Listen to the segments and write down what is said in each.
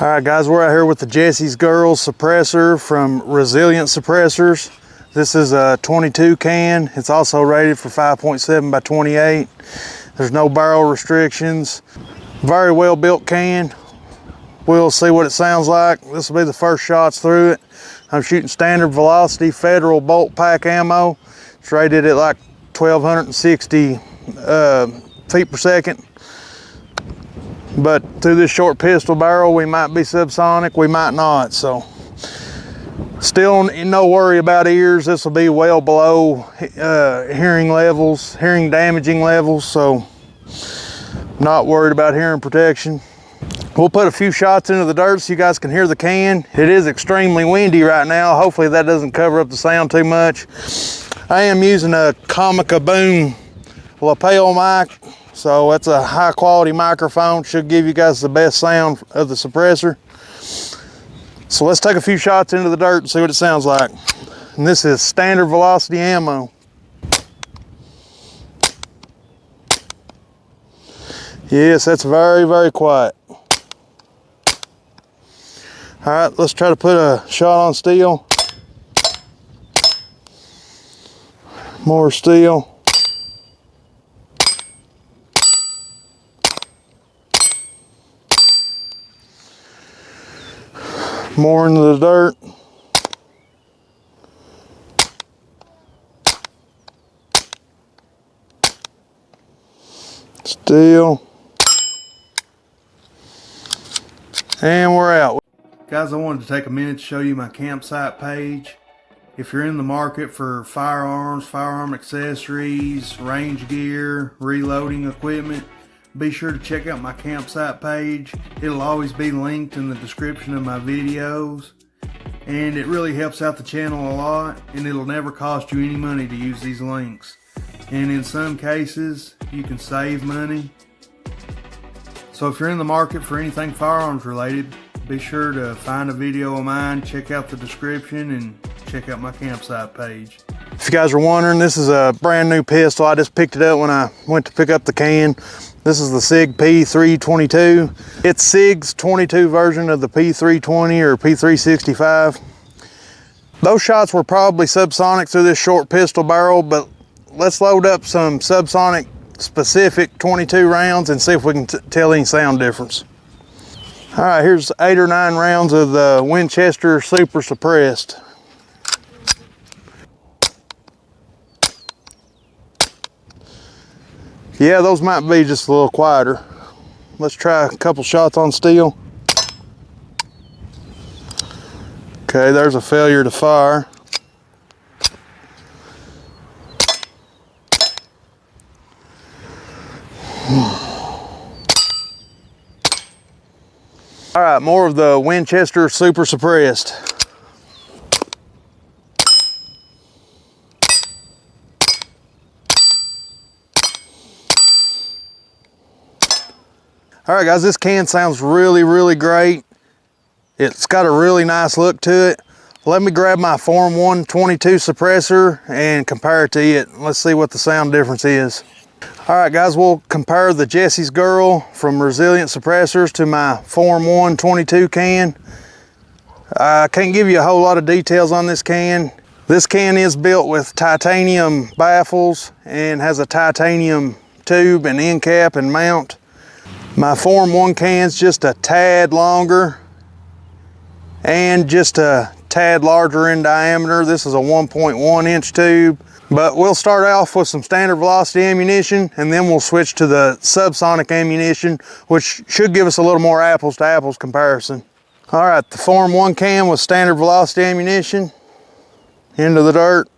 All right, guys, we're out here with the Jessie's Girls suppressor from Resilient Suppressors. This is a 22 can. It's also rated for 5.7 by 28. There's no barrel restrictions. Very well built can. We'll see what it sounds like. This will be the first shots through it. I'm shooting standard velocity Federal bolt pack ammo. It's rated at like 1260 feet per second. But through this short pistol barrel, we might be subsonic, we might not. So still no worry about ears. This will be well below hearing levels, hearing damaging levels. So not worried about hearing protection. We'll put a few shots into the dirt so you guys can hear the can. It is extremely windy right now. Hopefully that doesn't cover up the sound too much. I am using a Comica Boom lapel mic. So that's a high quality microphone. Should give you guys the best sound of the suppressor. So let's take a few shots into the dirt and see what it sounds like. And this is standard velocity ammo. Yes, that's very, very quiet. All right, let's try to put a shot on steel. More steel. More into the dirt. Steel. And we're out. Guys, I wanted to take a minute to show you my campsite page. If you're in the market for firearms, firearm accessories, range gear, reloading equipment, be sure to check out my campsite page. It'll always be linked in the description of my videos. And it really helps out the channel a lot, and it'll never cost you any money to use these links. And in some cases, you can save money. So if you're in the market for anything firearms related, be sure to find a video of mine, check out the description, and check out my campsite page. If you guys are wondering, this is a brand new pistol. I just picked it up when I went to pick up the can. This is the SIG P322. It's SIG's 22 version of the P320 or P365. Those shots were probably subsonic through this short pistol barrel, but let's load up some subsonic specific 22 rounds and see if we can tell any sound difference. All right, here's 8 or 9 rounds of the Winchester Super Suppressed. Yeah, those might be just a little quieter. Let's try a couple shots on steel. Okay, there's a failure to fire. All right, more of the Winchester Super Suppressed. All right, guys, this can sounds really, really great. It's got a really nice look to it. Let me grab my Form 122 suppressor and compare it to it. Let's see what the sound difference is. All right, guys, we'll compare the Jessie's Girl from Resilient Suppressors to my Form 122 can. I can't give you a whole lot of details on this can. This can is built with titanium baffles and has a titanium tube and end cap and mount. My Form 1 can's just a tad longer and just a tad larger in diameter. This is a 1.1 inch tube, but we'll start off with some standard velocity ammunition and then we'll switch to the subsonic ammunition, which should give us a little more apples to apples comparison. All right, the Form 1 can with standard velocity ammunition into the dirt,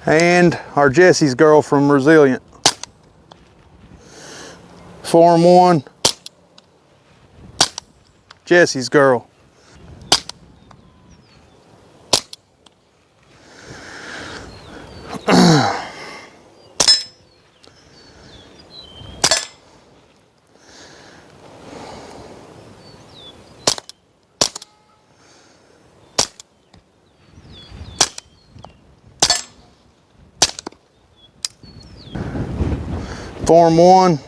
and our Jessie's Girl from Resilient. Form 1, Jessie's Girl. Form 1,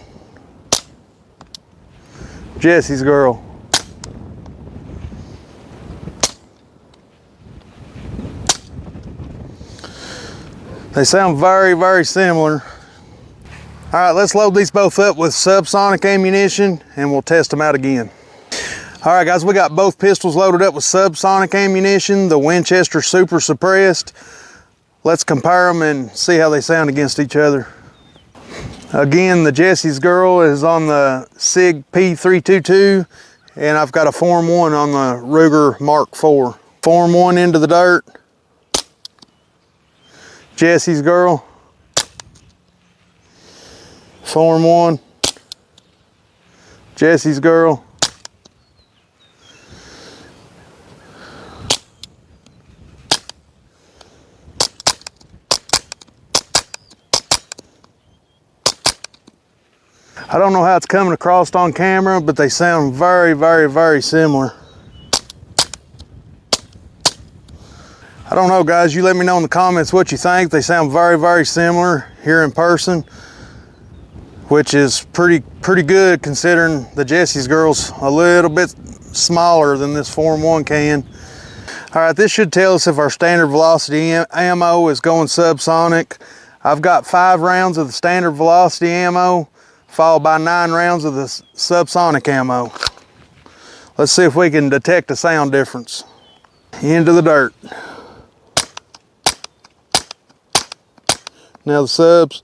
Jesse's girl. They sound very, very similar. All right, let's load these both up with subsonic ammunition and we'll test them out again. All right, guys, we got both pistols loaded up with subsonic ammunition, the Winchester Super Suppressed. Let's compare them and see how they sound against each other. Again, the Jesse's girl is on the SIG P322, and I've got a Form 1 on the Ruger Mark IV. Form 1 into the dirt. Jesse's girl. Form 1. Jesse's girl. I don't know how it's coming across on camera, but they sound very, very, very similar. I don't know, guys, you let me know in the comments what you think. They sound very, very similar here in person, which is pretty good considering the Jesse's girl's a little bit smaller than this Form 1 can. All right, this should tell us if our standard velocity ammo is going subsonic. I've got 5 rounds of the standard velocity ammo, followed by 9 rounds of the subsonic ammo. Let's see if we can detect a sound difference. Into the dirt. Now the subs.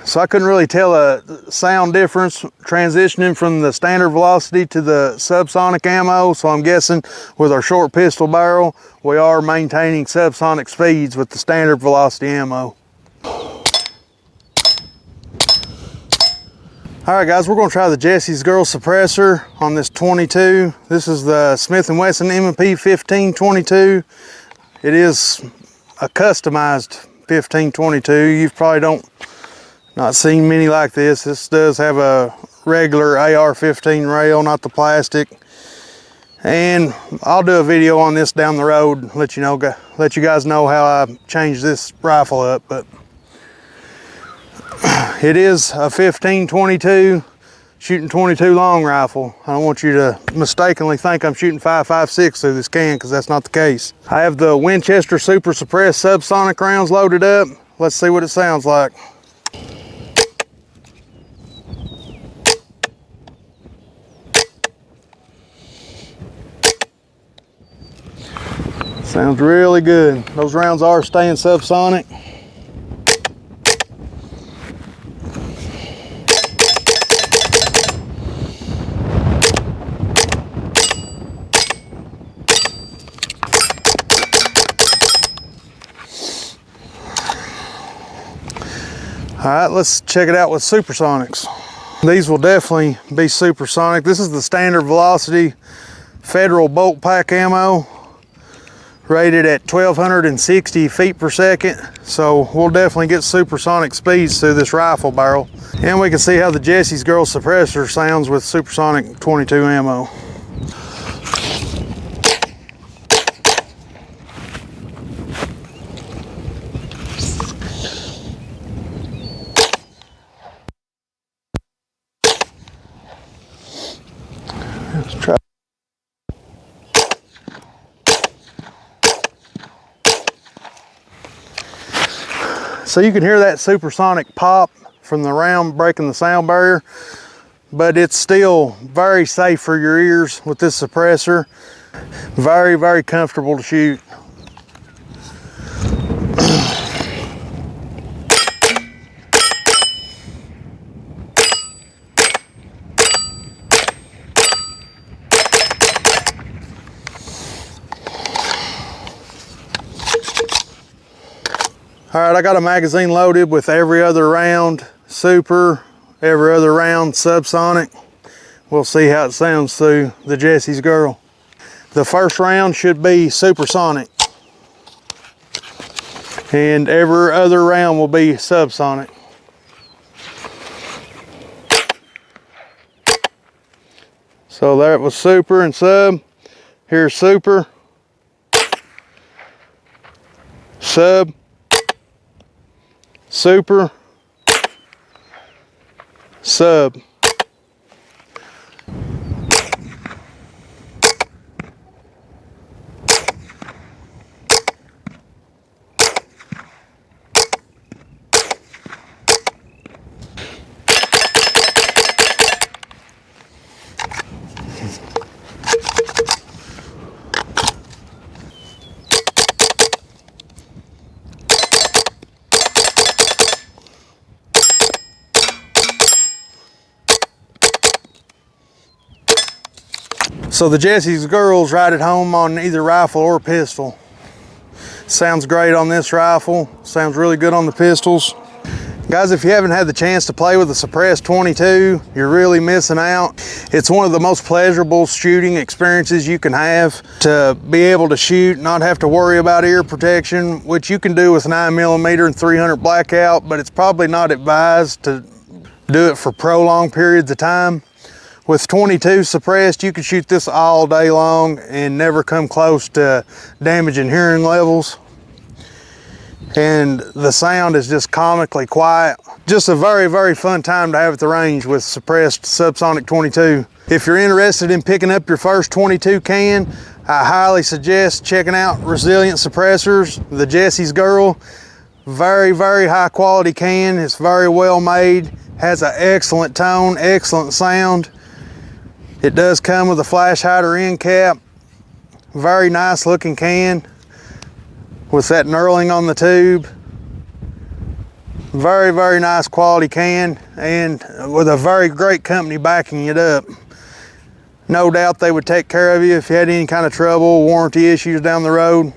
So I couldn't really tell a sound difference transitioning from the standard velocity to the subsonic ammo, so I'm guessing with our short pistol barrel, we are maintaining subsonic speeds with the standard velocity ammo. All right, guys, we're gonna try the Jesse's girl suppressor on this 22. This is the Smith & Wesson M&P 1522. It is a customized 1522. You've probably not seen many like this. This does have a regular AR-15 rail, not the plastic. And I'll do a video on this down the road, let you guys know how I changed this rifle up. But it is a 1522 shooting 22 long rifle. I don't want you to mistakenly think I'm shooting 5.56 through this can, because that's not the case. I have the Winchester Super Suppressed subsonic rounds loaded up. Let's see what it sounds like. Sounds really good. Those rounds are staying subsonic. All right, let's check it out with supersonics. These will definitely be supersonic. This is the standard velocity Federal bolt pack ammo, rated at 1260 feet per second. So we'll definitely get supersonic speeds through this rifle barrel. And we can see how the Jesse's girl suppressor sounds with supersonic 22 ammo. Let's try. So you can hear that supersonic pop from the round breaking the sound barrier, but it's still very safe for your ears with this suppressor. Very, very comfortable to shoot. All right, I got a magazine loaded with every other round super, every other round subsonic. We'll see how it sounds through the Jesse's girl. The first round should be supersonic, and every other round will be subsonic. So there it was, super and sub. Here's super, sub, super, sub. So the Jessie's girls ride it home on either rifle or pistol. Sounds great on this rifle, sounds really good on the pistols. Guys, if you haven't had the chance to play with the Suppress 22, you're really missing out. It's one of the most pleasurable shooting experiences you can have, to be able to shoot, not have to worry about ear protection, which you can do with 9mm and 300 blackout, but it's probably not advised to do it for prolonged periods of time. With 22 suppressed, you can shoot this all day long and never come close to damaging hearing levels. And the sound is just comically quiet. Just a very, very fun time to have at the range with suppressed subsonic 22. If you're interested in picking up your first 22 can, I highly suggest checking out Resilient Suppressors, the Jessie's Girl. Very, very high quality can. It's very well made, has an excellent tone, excellent sound. It does come with a flash hider end cap. Very nice looking can with that knurling on the tube. Very, very nice quality can, and with a very great company backing it up. No doubt they would take care of you if you had any kind of trouble, warranty issues down the road.